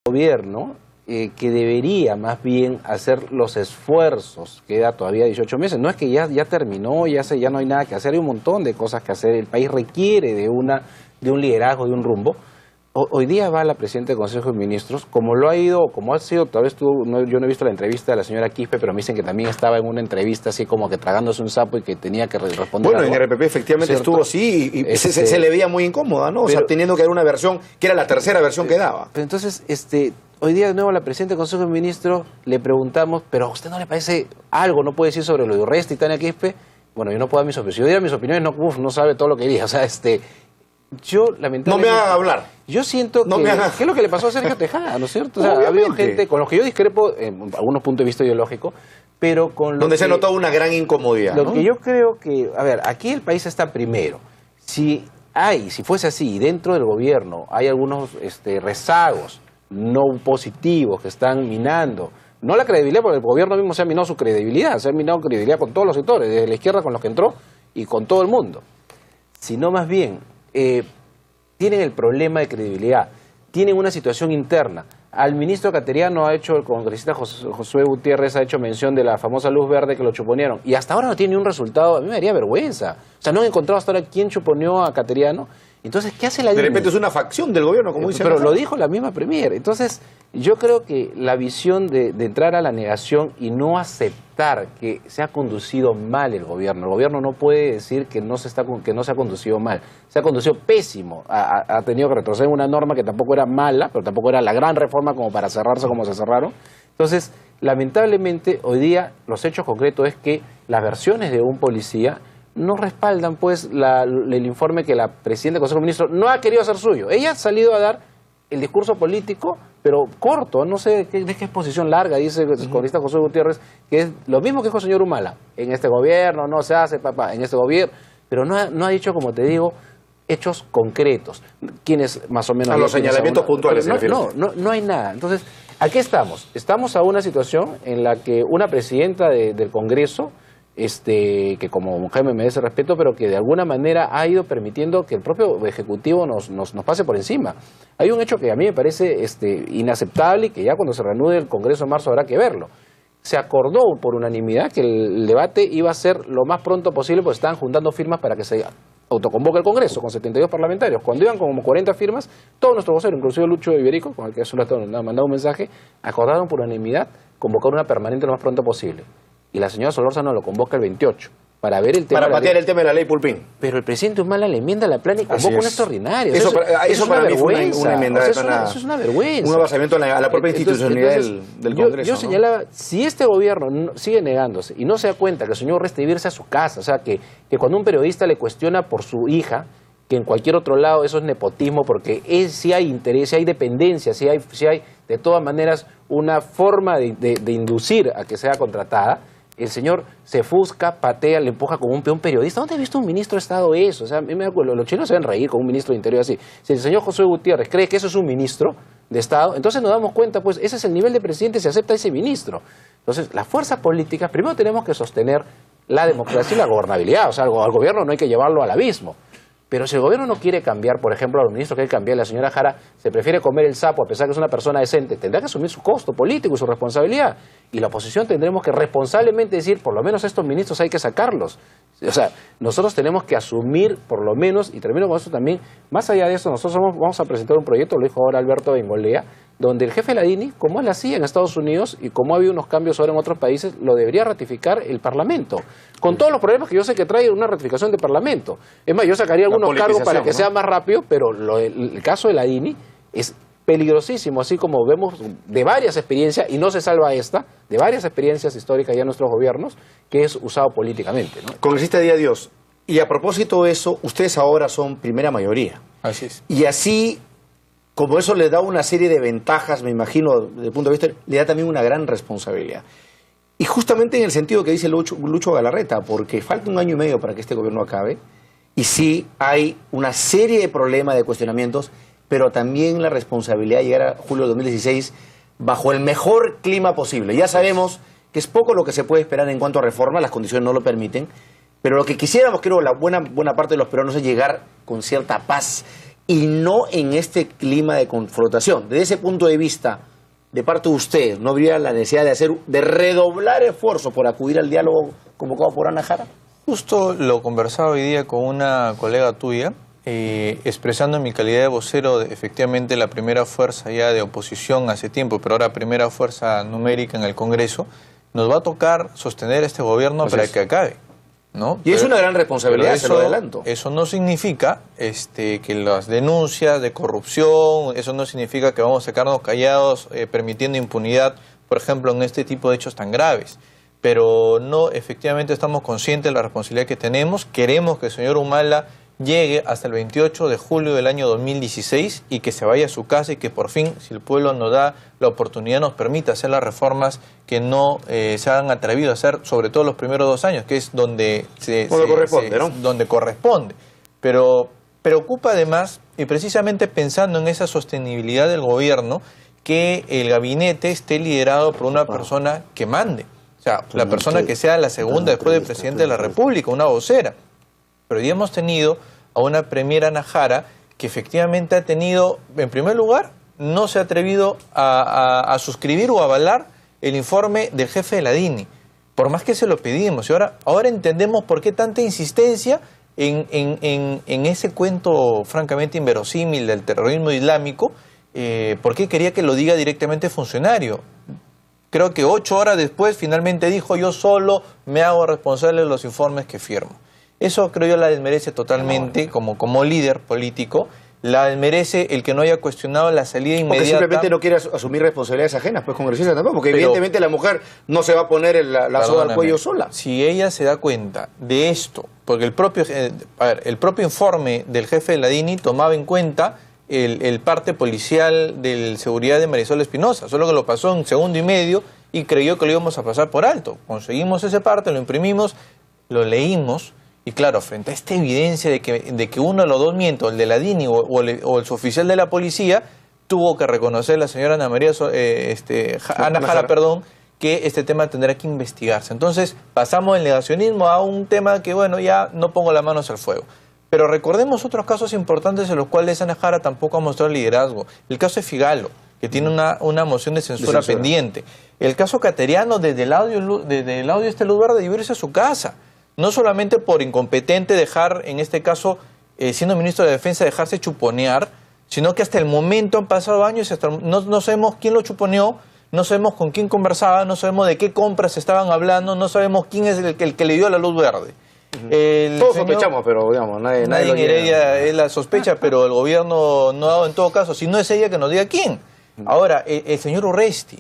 gobierno que debería más bien hacer los esfuerzos, queda todavía 18 meses, no es que ya terminó, ya no hay nada que hacer, hay un montón de cosas que hacer, el país requiere de un liderazgo, de un rumbo. Hoy día va la presidenta del Consejo de Ministros, como ha sido, tal vez yo no he visto la entrevista de la señora Quispe, pero me dicen que también estaba en una entrevista así como que tragándose un sapo y que tenía que responder. Bueno, en RPP efectivamente estuvo así y se le veía muy incómoda, ¿no? O sea, teniendo que dar una versión, que era la tercera versión que daba. Pero entonces, hoy día de nuevo a la presidenta del Consejo de Ministros le preguntamos, pero ¿a usted no le parece algo? ¿No puede decir sobre lo de Urresti y Tania Quispe? Bueno, yo no puedo dar mis opiniones. Si yo diera mis opiniones, no sabe todo lo que diría. O sea, yo lamentablemente... No me hagan hablar. Yo siento que... ¿Qué es lo que le pasó a Sergio Tejada, no es cierto? O sea, ha habido gente con los que yo discrepo en algunos puntos de vista ideológico, pero con donde se ha notado una gran incomodidad, Lo que yo creo que... A ver, aquí el país está primero. Si fuese así, dentro del gobierno hay algunos rezagos no positivos que están minando, no la credibilidad, porque el gobierno mismo se ha minado su credibilidad, se ha minado credibilidad con todos los sectores, desde la izquierda con los que entró y con todo el mundo, sino más bien tienen el problema de credibilidad, tienen una situación interna. Al ministro Cateriano el congresista Josué Gutiérrez ha hecho mención de la famosa luz verde que lo chuponearon, y hasta ahora no tiene ni un resultado. A mí me daría vergüenza. O sea, no han encontrado hasta ahora quién chuponeó a Cateriano. Entonces, ¿qué hace la DINI? De repente es una facción del gobierno, como dice. Pero lo dijo la misma premier. Entonces, yo creo que la visión de entrar a la negación y no aceptar que se ha conducido mal el gobierno no puede decir que no se ha conducido mal. Se ha conducido pésimo. Ha tenido que retroceder en una norma que tampoco era mala, pero tampoco era la gran reforma como para cerrarse como se cerraron. Entonces, lamentablemente, hoy día los hechos concretos es que las versiones de un policía no respaldan pues el informe que la presidenta del Consejo de Ministros no ha querido hacer suyo. Ella ha salido a dar el discurso político, pero corto, no sé qué exposición larga, dice el congresista José Gutiérrez, que es lo mismo que dijo el señor Humala. En este gobierno no se hace, papá, en este gobierno, pero no ha dicho, como te digo, hechos concretos. ¿Quiénes más o menos? A los señalamientos puntuales. No hay nada. Entonces, ¿a qué estamos? Estamos a una situación en la que una presidenta del Congreso, que como mujer me merece respeto, pero que de alguna manera ha ido permitiendo que el propio Ejecutivo nos pase por encima. Hay un hecho que a mí me parece inaceptable y que ya cuando se reanude el Congreso en marzo habrá que verlo. Se acordó por unanimidad que el debate iba a ser lo más pronto posible, porque estaban juntando firmas para que se autoconvoque el Congreso con 72 parlamentarios. Cuando iban como 40 firmas, todos nuestros voceros, inclusive Lucho Iberico, con el que hace un rato nos ha mandado un mensaje, acordaron por unanimidad convocar una permanente lo más pronto posible. Y la señora Solórzano lo convoca el 28 para ver el tema. Para patear el tema de la ley Pulpín. Pero el presidente Humala le enmienda la plana y convoca una extraordinaria. Eso para mí fue una enmienda. Eso es una vergüenza. Un avasamiento a la propia institucionalidad del Congreso. Yo señalaba, si este gobierno sigue negándose y no se da cuenta que el señor Urresti debe irse a su casa, o sea, que cuando un periodista le cuestiona por su hija, que en cualquier otro lado eso es nepotismo, porque si hay interés, si hay dependencia, si hay de todas maneras una forma de inducir a que sea contratada, el señor se fusca, patea, le empuja como un peón periodista. ¿Dónde ha visto un ministro de Estado eso? O sea, a mí me acuerdo, los chinos se ven reír con un ministro de Interior así. Si el señor José Gutiérrez cree que eso es un ministro de Estado, entonces nos damos cuenta, pues ese es el nivel de presidente, se acepta ese ministro. Entonces, las fuerzas políticas, primero tenemos que sostener la democracia y la gobernabilidad. O sea, al gobierno no hay que llevarlo al abismo. Pero si el gobierno no quiere cambiar, por ejemplo, a los ministros que hay que cambiar, la señora Jara se prefiere comer el sapo a pesar que es una persona decente, tendrá que asumir su costo político y su responsabilidad. Y la oposición tendremos que responsablemente decir, por lo menos estos ministros hay que sacarlos. O sea, nosotros tenemos que asumir, por lo menos, y termino con esto también, más allá de eso, nosotros vamos a presentar un proyecto, lo dijo ahora Alberto Bengolea, donde el jefe de la DINI, como él hacía en Estados Unidos y como ha habido unos cambios ahora en otros países, lo debería ratificar el Parlamento, con todos los problemas que yo sé que trae una ratificación de Parlamento. Es más, yo sacaría algunos cargos para que sea más rápido, pero el caso de la DINI es peligrosísimo, así como vemos de varias experiencias, y no se salva esta, de varias experiencias históricas ya en nuestros gobiernos, que es usado políticamente, ¿no? Congresista Díaz Dios, y a propósito de eso, ustedes ahora son primera mayoría. Así es. Y así, como eso les da una serie de ventajas, me imagino, desde el punto de vista, le da también una gran responsabilidad. Y justamente en el sentido que dice Lucho Galarreta, porque falta 1 año y medio para que este gobierno acabe, y sí hay una serie de problemas, de cuestionamientos, pero también la responsabilidad de llegar a julio de 2016 bajo el mejor clima posible. Ya sabemos que es poco lo que se puede esperar en cuanto a reforma, las condiciones no lo permiten, pero lo que quisiéramos, creo, la buena parte de los peruanos es llegar con cierta paz y no en este clima de confrontación. Desde ese punto de vista, de parte de ustedes, ¿no habría la necesidad de redoblar esfuerzo por acudir al diálogo convocado por Ana Jara? Justo lo conversaba hoy día con una colega tuya, expresando en mi calidad de vocero de, efectivamente, la primera fuerza ya de oposición hace tiempo, pero ahora primera fuerza numérica en el Congreso. Nos va a tocar sostener este gobierno para que acabe, ¿no? Y es una gran responsabilidad, se lo adelanto. Eso no significa que las denuncias de corrupción, eso no significa que vamos a sacarnos callados permitiendo impunidad, por ejemplo, en este tipo de hechos tan graves. Pero no, efectivamente estamos conscientes de la responsabilidad que tenemos. Queremos que el señor Humala llegue hasta el 28 de julio del año 2016 y que se vaya a su casa y que por fin, si el pueblo nos da la oportunidad, nos permita hacer las reformas que no se han atrevido a hacer, sobre todo los primeros 2 años, que es donde donde corresponde. Pero preocupa además, y precisamente pensando en esa sostenibilidad del gobierno, que el gabinete esté liderado por una persona que mande. O sea, la persona que sea la segunda después del presidente de la República, una vocera. Pero hoy hemos tenido a una premier Ana Jara que efectivamente ha tenido, en primer lugar, no se ha atrevido a suscribir o avalar el informe del jefe de la DINI, por más que se lo pedimos. Y ahora entendemos por qué tanta insistencia en ese cuento francamente inverosímil del terrorismo islámico, por qué quería que lo diga directamente el funcionario. Creo que 8 horas después finalmente dijo: yo solo me hago responsable de los informes que firmo. Eso creo yo la desmerece totalmente como líder político. La desmerece el que no haya cuestionado la salida inmediata. Porque simplemente no quiere asumir responsabilidades ajenas, pues congresista tampoco, porque evidentemente la mujer no se va a poner la soga al cuello sola. Si ella se da cuenta de esto, porque el propio informe del jefe de la DINI tomaba en cuenta el parte policial de seguridad de Marisol Espinosa, solo que lo pasó en 1.5 segundos y creyó que lo íbamos a pasar por alto. Conseguimos ese parte, lo imprimimos, lo leímos, y claro, frente a esta evidencia de que uno de los dos mientos, el de la DINI o el suboficial de la policía, tuvo que reconocer la señora Ana Jara, que este tema tendrá que investigarse. Entonces pasamos del negacionismo a un tema que, bueno, ya no pongo las manos al fuego. Pero recordemos otros casos importantes en los cuales Ana Jara tampoco ha mostrado liderazgo. El caso de Figalo, que tiene una moción de censura pendiente. El caso Cateriano, desde el audio este luz verde, de irse a su casa. No solamente por incompetente dejar, en este caso, siendo ministro de Defensa, dejarse chuponear, sino que hasta el momento han pasado años y hasta no sabemos quién lo chuponeó, no sabemos con quién conversaba, no sabemos de qué compras estaban hablando, no sabemos quién es el que le dio la luz verde. Todos sospechamos, pero digamos, nadie en Heredia es la sospecha, pero el gobierno no ha dado en todo caso. Si no es ella, que nos diga quién. Ahora, el señor Urresti.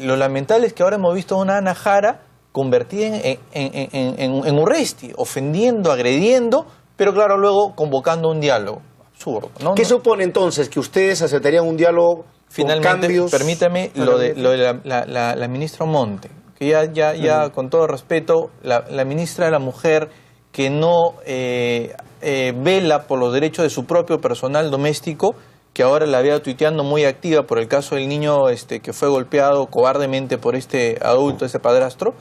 Lo lamentable es que ahora hemos visto a una Ana Jara convertida en Urresti, ofendiendo, agrediendo, pero claro, luego convocando un diálogo. Absurdo, ¿no? ¿Qué supone entonces? ¿Que ustedes aceptarían un diálogo finalmente, con cambios? Permítame lo de la ministra Monte, que ya con todo respeto, la ministra de la Mujer, que no vela por los derechos de su propio personal doméstico, que ahora la veo tuiteando muy activa por el caso del niño que fue golpeado cobardemente por este adulto, ese padrastro,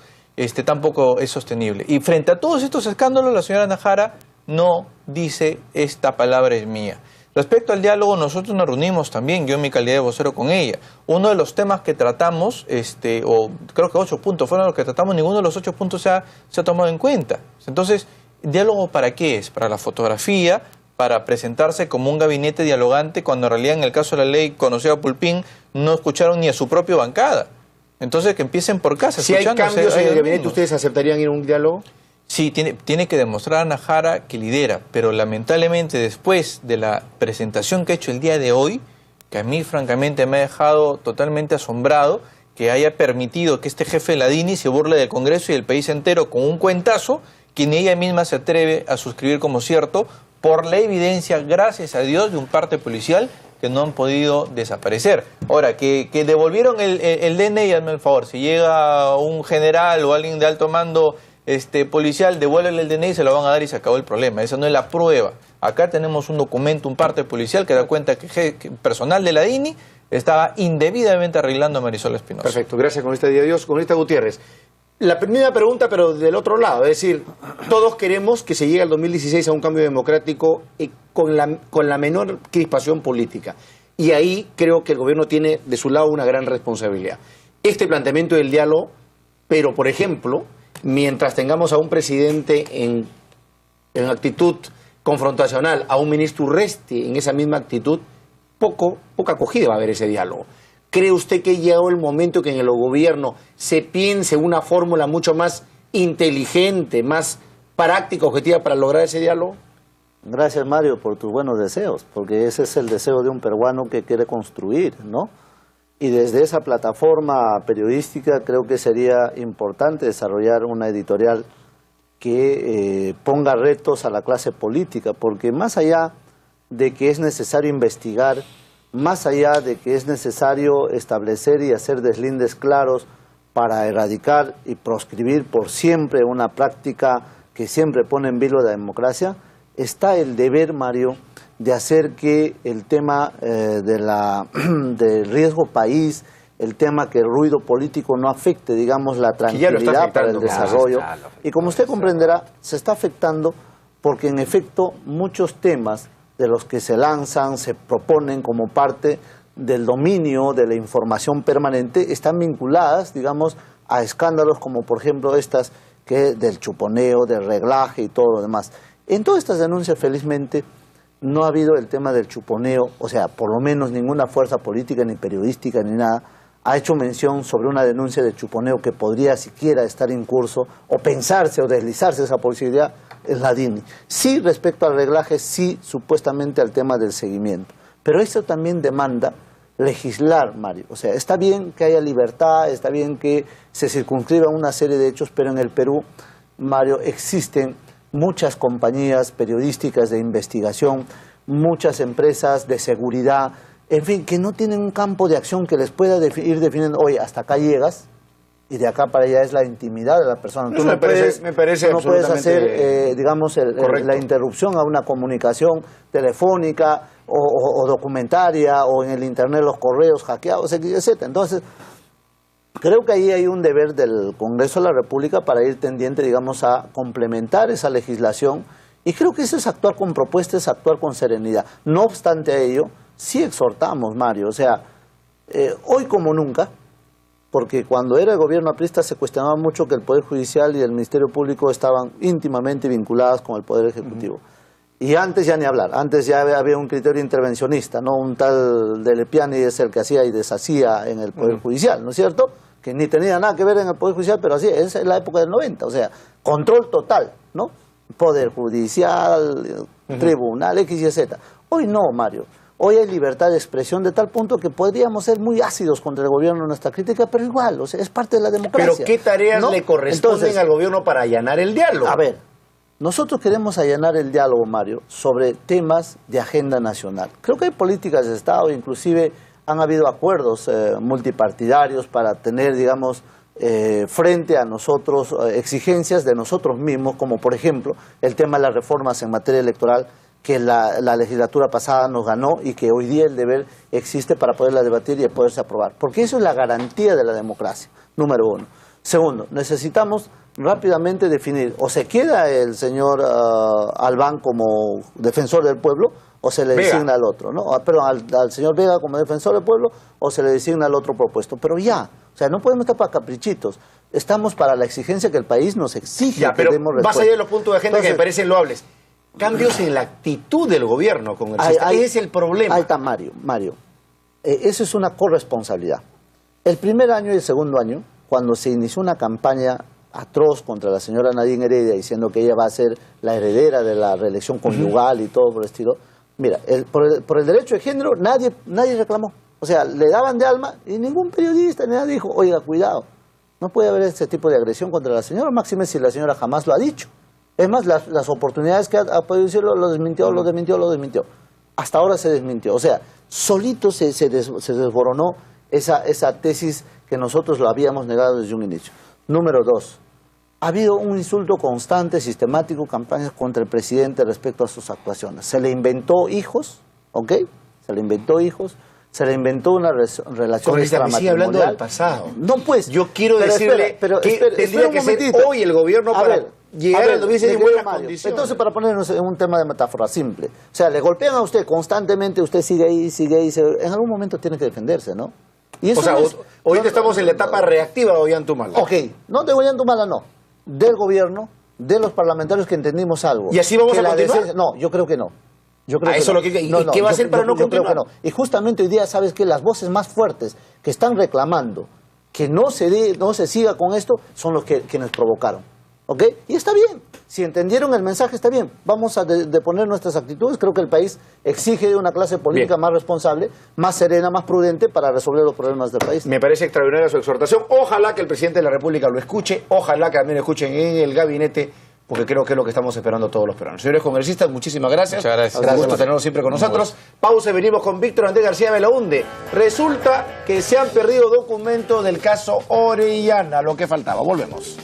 tampoco es sostenible. Y frente a todos estos escándalos, la señora Ana Jara no dice: esta palabra es mía. Respecto al diálogo, nosotros nos reunimos también, yo en mi calidad de vocero, con ella. Uno de los temas que tratamos, o creo que 8 puntos fueron los que tratamos, ninguno de los 8 puntos se ha tomado en cuenta. Entonces, ¿diálogo para qué es? Para la fotografía, para presentarse como un gabinete dialogante, cuando en realidad en el caso de la ley conocida a Pulpín no escucharon ni a su propia bancada. Entonces, que empiecen por casa. Si hay cambios en el gabinete, ¿ustedes aceptarían ir a un diálogo? Sí, tiene que demostrar a Ana Jara que lidera, pero lamentablemente después de la presentación que ha hecho el día de hoy, que a mí francamente me ha dejado totalmente asombrado, que haya permitido que este jefe de la DINI se burle del Congreso y del país entero con un cuentazo que ni ella misma se atreve a suscribir como cierto, por la evidencia, gracias a Dios, de un parte policial que no han podido desaparecer. Ahora, que devolvieron el DNI, hazme el favor, si llega un general o alguien de alto mando policial, devuélvele el DNI y se lo van a dar y se acabó el problema. Esa no es la prueba. Acá tenemos un documento, un parte policial que da cuenta que personal de la DINI estaba indebidamente arreglando a Marisol Espinosa. Perfecto, gracias, congresista Díaz Dios. Congresista Gutiérrez, La primera pregunta, pero del otro lado, es decir, todos queremos que se llegue al 2016 a un cambio democrático con la menor crispación política. Y ahí creo que el gobierno tiene de su lado una gran responsabilidad. Este planteamiento del diálogo, pero por ejemplo, mientras tengamos a un presidente en actitud confrontacional, a un ministro Urresti en esa misma actitud, poca acogida va a haber ese diálogo. ¿Cree usted que llegó el momento que en el gobierno se piense una fórmula mucho más inteligente, más práctica, objetiva para lograr ese diálogo? Gracias, Mario, por tus buenos deseos, porque ese es el deseo de un peruano que quiere construir, ¿no? Y desde esa plataforma periodística creo que sería importante desarrollar una editorial que ponga retos a la clase política, porque más allá de que es necesario investigar, más allá de que es necesario establecer y hacer deslindes claros para erradicar y proscribir por siempre una práctica que siempre pone en vilo la democracia, está el deber, Mario, de hacer que el tema del riesgo país, el tema que el ruido político no afecte, digamos, la tranquilidad para el desarrollo. Y como usted comprenderá, se está afectando porque en efecto muchos temas de los que se lanzan, se proponen como parte del dominio de la información permanente, están vinculadas, digamos, a escándalos como por ejemplo estas del chuponeo, del reglaje y todo lo demás. En todas estas denuncias, felizmente, no ha habido el tema del chuponeo, o sea, por lo menos ninguna fuerza política, ni periodística, ni nada, ha hecho mención sobre una denuncia de chuponeo que podría siquiera estar en curso, o pensarse o deslizarse esa posibilidad, es la DINI. Sí, respecto al reglaje, sí, supuestamente al tema del seguimiento. Pero esto también demanda legislar, Mario. O sea, está bien que haya libertad, está bien que se circunscriba una serie de hechos, pero en el Perú, Mario, existen muchas compañías periodísticas de investigación, muchas empresas de seguridad, en fin, que no tienen un campo de acción que les pueda ir definiendo, oye, hasta acá llegas y de acá para allá es la intimidad de la persona. Tú no puedes hacer, digamos, la interrupción a una comunicación telefónica o documentaria o en el internet los correos hackeados, etc. Entonces, creo que ahí hay un deber del Congreso de la República para ir tendiente, digamos, a complementar esa legislación, y creo que eso es actuar con propuestas, actuar con serenidad. No obstante a ello, sí exhortamos, Mario, o sea, hoy como nunca, porque cuando era el gobierno aprista se cuestionaba mucho que el Poder Judicial y el Ministerio Público estaban íntimamente vinculados con el Poder Ejecutivo. Y antes ya ni hablar, antes ya había un criterio intervencionista, ¿no? Un tal de Lepiani es el que hacía y deshacía en el Poder Judicial, ¿no es cierto? Que ni tenía nada que ver en el Poder Judicial, pero así, esa es la época del 90, o sea, control total, ¿no? Poder Judicial, Tribunal, X y Z. Hoy no, Mario. Hoy hay libertad de expresión de tal punto que podríamos ser muy ácidos contra el gobierno en nuestra crítica, pero igual, o sea, es parte de la democracia. ¿Pero qué tareas le corresponden al gobierno para allanar el diálogo? A ver, nosotros queremos allanar el diálogo, Mario, sobre temas de agenda nacional. Creo que hay políticas de Estado, inclusive han habido acuerdos multipartidarios para tener, digamos, frente a nosotros exigencias de nosotros mismos, como por ejemplo el tema de las reformas en materia electoral, que la legislatura pasada nos ganó y que hoy día el deber existe para poderla debatir y poderse aprobar. Porque eso es la garantía de la democracia, número uno. Segundo, necesitamos rápidamente definir, o se queda el señor Albán como defensor del pueblo, o se le designa al otro, ¿no? Perdón, al señor Vega como defensor del pueblo, o se le designa al otro propuesto. Pero ya, o sea, no podemos estar para caprichitos. Estamos para la exigencia que el país nos exige. Ya, pero más allá de los puntos de agenda. Entonces, que me parecen loables. Cambios en la actitud del gobierno con el sistema. Ese es el problema. Ahí está, Mario. Eso es una corresponsabilidad. El primer año y el segundo año, cuando se inició una campaña atroz contra la señora Nadine Heredia, diciendo que ella va a ser la heredera de la reelección conyugal y todo por el estilo, mira, por el derecho de género nadie reclamó. O sea, le daban de alma y ningún periodista ni nadie dijo, oiga, cuidado, no puede haber este tipo de agresión contra la señora, máxime si la señora jamás lo ha dicho. Es más, las oportunidades que ha podido decirlo, lo desmintió. Hasta ahora se desmintió. O sea, solito se desboronó esa tesis que nosotros lo habíamos negado desde un inicio. Número dos, ha habido un insulto constante, sistemático, campañas contra el presidente respecto a sus actuaciones. Se le inventó hijos, ¿ok? Se le inventó hijos, se le inventó una relación Congresista, me sigue hablando extramatrimonial. del pasado. No, pues. Yo quiero pero decirle espera, que espera tendría un que ser momentito. hoy el gobierno A para ver, llegar al 2016 en mi querido buenas Mario, condiciones. entonces, para ponernos en un tema de metáfora simple, o sea, le golpean a usted constantemente, usted sigue ahí, en algún momento tiene que defenderse, ¿no? Y eso O sea, no es- ahorita no, estamos en la etapa reactiva de Ollantumala. Ok, no de Ollantumala, no. Del gobierno, de los parlamentarios que entendimos algo. ¿Y así vamos Que a la continuar? decencia- No, yo creo que no. Yo creo Ah, que eso no. es lo que- ¿y qué va a hacer para no yo creo continuar? que no. Y justamente hoy día, ¿sabes qué? Las voces más fuertes que están reclamando que no se siga con esto son los que quienes provocaron. ¿Ok? Y está bien. Si entendieron el mensaje, está bien. Vamos a deponer nuestras actitudes. Creo que el país exige una clase política Bien. más responsable, más serena, más prudente para resolver los problemas del país. Me parece extraordinaria su exhortación. Ojalá que el presidente de la República lo escuche. Ojalá que también lo escuchen en el gabinete, porque creo que es lo que estamos esperando todos los peruanos. Señores congresistas, muchísimas gracias. Muchas gracias. Un gusto Gracias. tenerlos siempre con nosotros. Pausa y venimos con Víctor Andrés García Belaunde. Resulta que se han perdido documentos del caso Orellana, lo que faltaba. Volvemos.